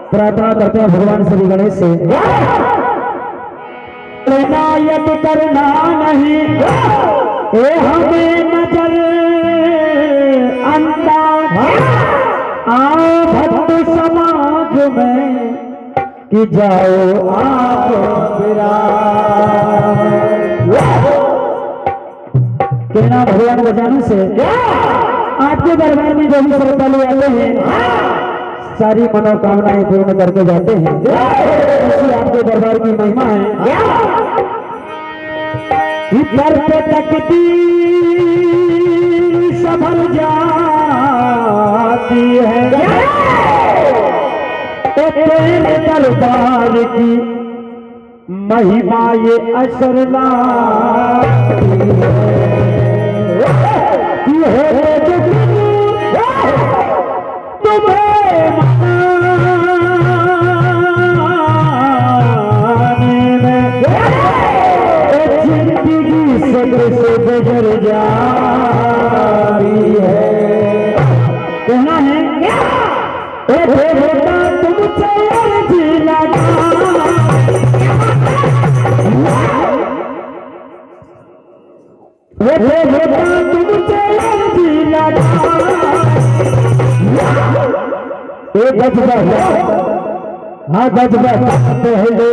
प्रार्थना करते हैं भगवान श्री गणेश से, यदि करना नहीं ए हमें नजर अंदाज आओ भक्त समाज में कि जाओ आप कहना भगवान बचाने से आपके दरबार में जो भी श्रद्धालु आते हैं सारी मनोकामनाएं पूर्ण करके जाते हैं। ऐसी आपके दरबार की महिमा है। इधर पे तकती संभल जाती है तो तेरे दरबार की महिमा ये असर लाती है जिंदगी सब्र से गुजर जाती है। कहना है बेटा तुमसे अर्जी लगा बेटा तुमसे अर्जी लगा हाँ गजबा पहले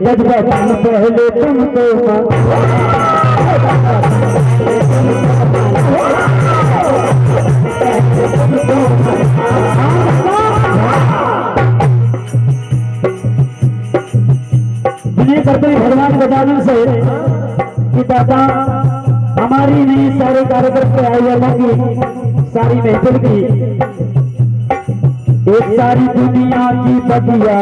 गजबा पहले तुमको ये करते हैं भगवान बजाने से कि दादा हमारी नहीं सारे कार्यक्रम पे आए वालों की सारी महफिल की एक सारी दुनिया की बगिया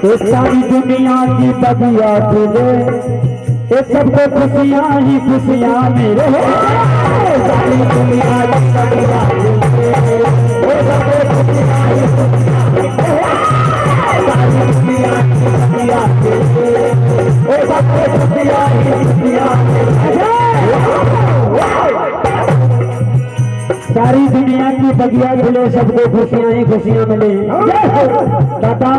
एक सारी दुनिया की बगिया तुझे ये सबको खुशियाँ ही खुशियाँ मेरे सारी दुनिया की बगिया तुझे सबको खुशियाँ ही सारी दुनिया की बगिया तुझे सबको खुशियाँ ही खुशियाँ सारी दुनिया की बगिया खुले सबको खुशियाँ ही खुशियाँ मिले। दादा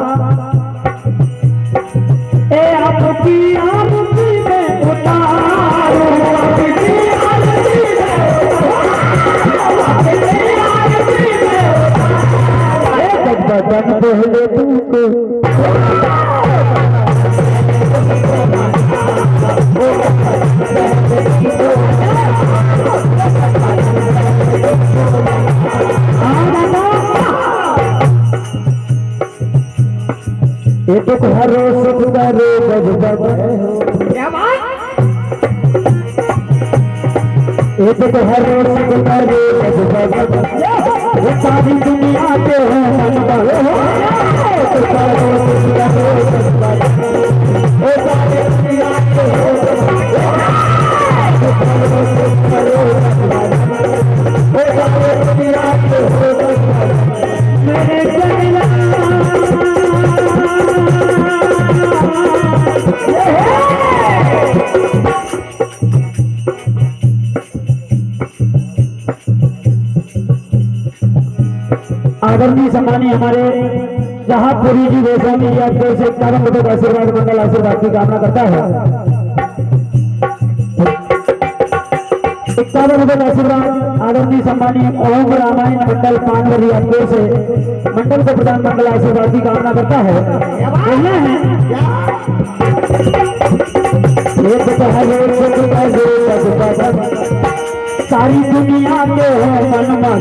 ए आपकी आरती में उतारो आपकी आरती में उतारो ए बदन पहले तू दुख हरो सुख करो जग क्या बात। ये दुख हरो सुख करो जग ये सारी दुनिया के हो मन वाले हो दुख हरो सुख करो जग ये सारी दुनिया के हो दुख हरो सुख करो जग ये सारी दुनिया के हो मेरे जगला आदरणीय सम्मानी हमारे जहापुरी जी गोस्वामी जी आपको से इक्यावन रुपए का आशीर्वाद मंगल आशीर्वाद की कामना करता है। 51 रुपए का आशीर्वाद आदरणीय सम्मानी ओम रामायण मंडल पानवरी आपको से मंडल को प्रदान मंगल आशीर्वाद की कामना करता है। बोलना है एक सारी दुनिया के हो मन